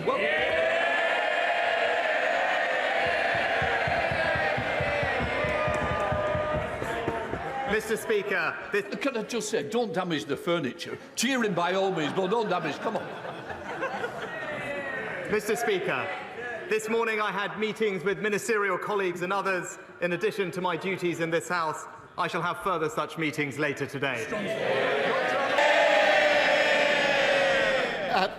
Well, Mr. Speaker, can I just say, don't damage the furniture. Cheer him by all means, but don't damage. Come on. Mr. Speaker, this morning I had meetings with ministerial colleagues and others. In addition to my duties in this House, I shall have further such meetings later today.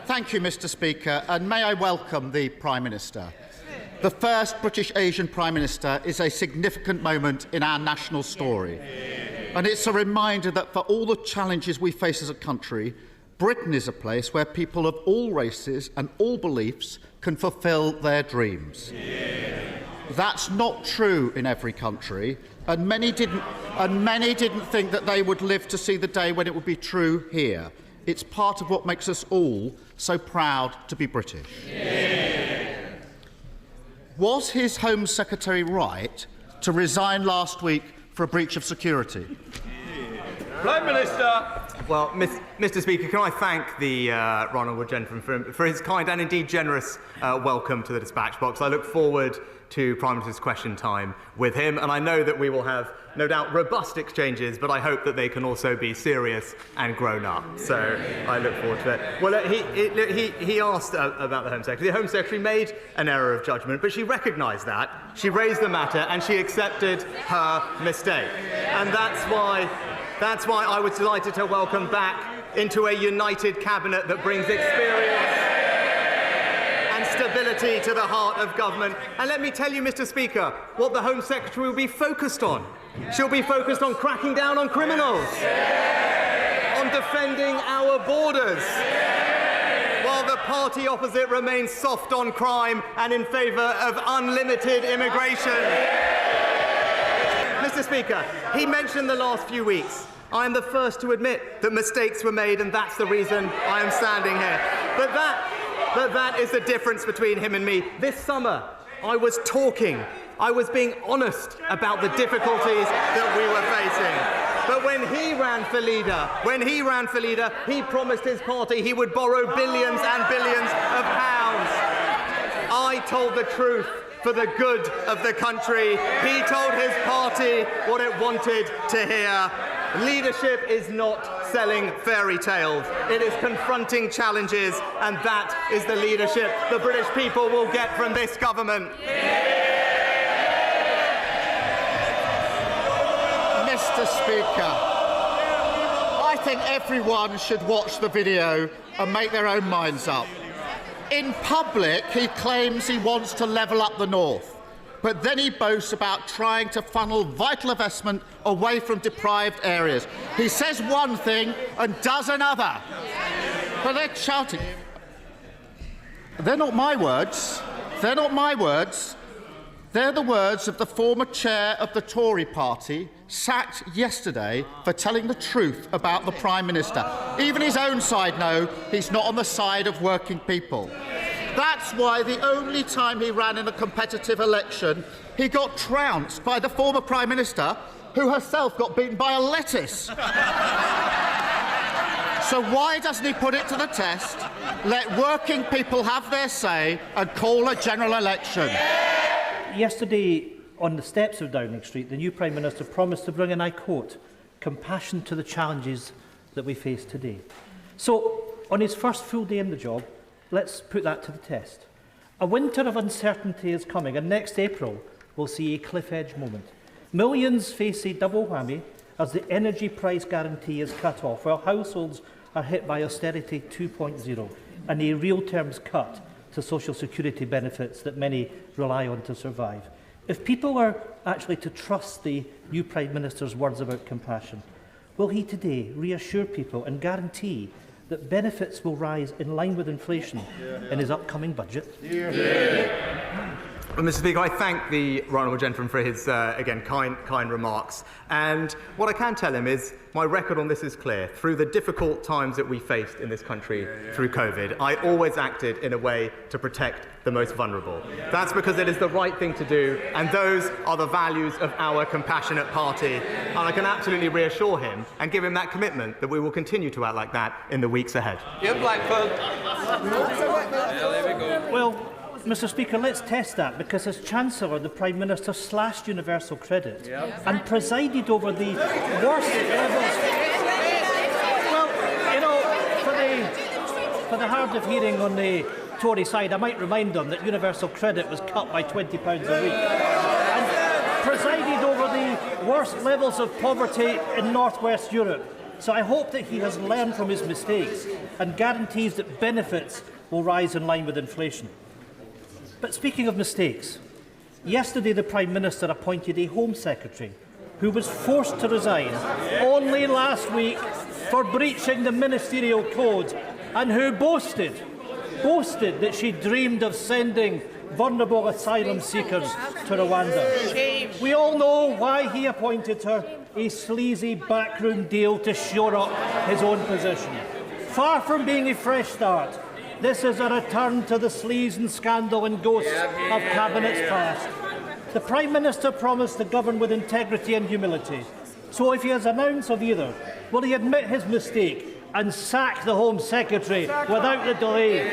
Thank you, Mr. Speaker, and may I welcome the Prime Minister. The first British Asian Prime Minister is a significant moment in our national story. And it's a reminder that for all the challenges we face as a country, Britain is a place where people of all races and all beliefs can fulfil their dreams. That's not true in every country, and many didn't think that they would live to see the day when it would be true here. It's part of what makes us all so proud to be British. Was his Home Secretary right to resign last week for a breach of security? Prime Minister. Well, Mr. Speaker, can I thank the right honourable gentleman for his kind and indeed generous welcome to the dispatch box. I look forward to Prime Minister's question time with him, and I know that we will have, no doubt, robust exchanges, but I hope that they can also be serious and grown up. So I look forward to it. Well, he asked about the Home Secretary. The Home Secretary made an error of judgment, but she recognised that. She raised the matter and she accepted her mistake. And that's why I was delighted to welcome back into a united cabinet that brings experience and stability to the heart of government. And let me tell you, Mr. Speaker, what the Home Secretary will be focused on. She'll be focused on cracking down on criminals, on defending our borders, while the party opposite remains soft on crime and in favour of unlimited immigration. Mr. Speaker, he mentioned the last few weeks. I am the first to admit that mistakes were made, and that's the reason I am standing here. But that is the difference between him and me. This summer, I was being honest about the difficulties that we were facing. But when he ran for leader, he promised his party he would borrow billions and billions of pounds. I told the truth for the good of the country. He told his party what it wanted to hear. Leadership is not selling fairy tales. It is confronting challenges, and that is the leadership the British people will get from this government. Mr. Speaker, I think everyone should watch the video and make their own minds up. In public, he claims he wants to level up the north, but then he boasts about trying to funnel vital investment away from deprived areas. He says one thing and does another. But they're shouting. They're not my words. They're not my words. They're the words of the former chair of the Tory party, sacked yesterday for telling the truth about the Prime Minister. Even his own side know he's not on the side of working people. That's why the only time he ran in a competitive election, he got trounced by the former Prime Minister, who herself got beaten by a lettuce. So why doesn't he put it to the test, let working people have their say and call a general election? Yesterday, on the steps of Downing Street, the new Prime Minister promised to bring, and I quote, compassion to the challenges that we face today. So, on his first full day in the job, let's put that to the test. A winter of uncertainty is coming, and next April we'll see a cliff-edge moment. Millions face a double whammy as the energy price guarantee is cut off, while households are hit by austerity 2.0 and a real terms cut to social security benefits that many rely on to survive. If people are actually to trust the new Prime Minister's words about compassion, will he today reassure people and guarantee that benefits will rise in line with inflation in his upcoming budget? Well, Mr. Speaker, I thank the right honourable gentleman for his, again, kind remarks. And what I can tell him is my record on this is clear. Through the difficult times that we faced in this country through COVID, I always acted in a way to protect the most vulnerable. That's because it is the right thing to do, and those are the values of our compassionate party. And I can absolutely reassure him and give him that commitment that we will continue to act like that in the weeks ahead. Blackford. Yeah, there we go. Mr Speaker, let's test that, because as Chancellor, the Prime Minister slashed universal credit and presided over the worst levels. Well, you know, for the hard of hearing on the Tory side, I might remind them that universal credit was cut by £20 a week and presided over the worst levels of poverty in North West Europe. So I hope that he has learned from his mistakes and guarantees that benefits will rise in line with inflation. But speaking of mistakes, yesterday the Prime Minister appointed a Home Secretary who was forced to resign only last week for breaching the ministerial code, and who boasted that she dreamed of sending vulnerable asylum seekers to Rwanda. We all know why he appointed her: a sleazy backroom deal to shore up his own position. Far from being a fresh start, this is a return to the sleaze and scandal and ghosts of cabinets past. The Prime Minister promised to govern with integrity and humility. So if he has an ounce of either, will he admit his mistake and sack the Home Secretary without the delay?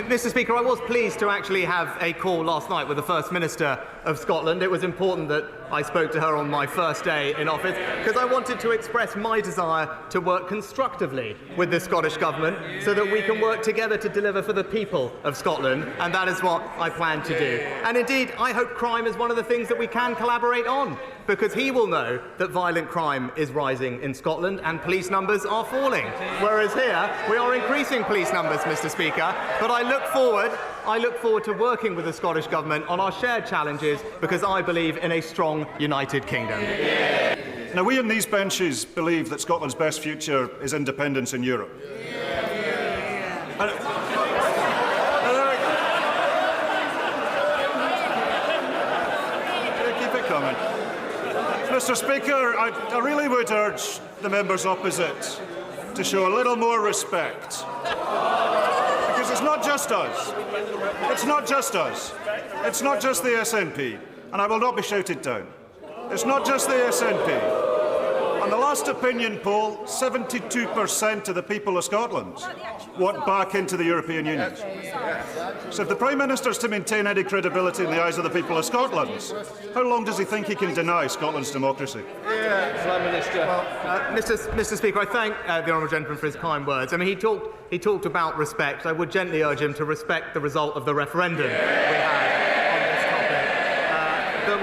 Mr Speaker, I was pleased to actually have a call last night with the First Minister of Scotland. It was important that I spoke to her on my first day in office, because I wanted to express my desire to work constructively with the Scottish Government so that we can work together to deliver for the people of Scotland, and that is what I plan to do. And indeed, I hope crime is one of the things that we can collaborate on, because he will know that violent crime is rising in Scotland and police numbers are falling, whereas here we are increasing police numbers, Mr Speaker. But I look forward to working with the Scottish Government on our shared challenges, because I believe in a strong United Kingdom. Now, we in these benches believe that Scotland's best future is independence in Europe. Keep it coming. Mr Speaker, I really would urge the members opposite to show a little more respect. Because it's not just us. It's not just us. It's not just the SNP. And I will not be shouted down. It's not just the SNP. On the last opinion poll, 72% of the people of Scotland want back into the European Union. So if the Prime Minister is to maintain any credibility in the eyes of the people of Scotland, how long does he think he can deny Scotland's democracy? Prime Minister. Mr Speaker, I thank the honourable gentleman for his kind words. I mean, he talked about respect. I would gently urge him to respect the result of the referendum we had on this topic. But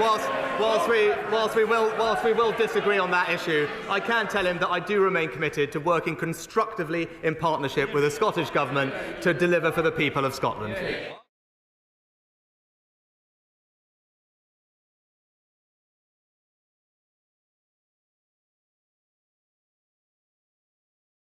whilst we will disagree on that issue, I can tell him that I do remain committed to working constructively in partnership with the Scottish Government to deliver for the people of Scotland.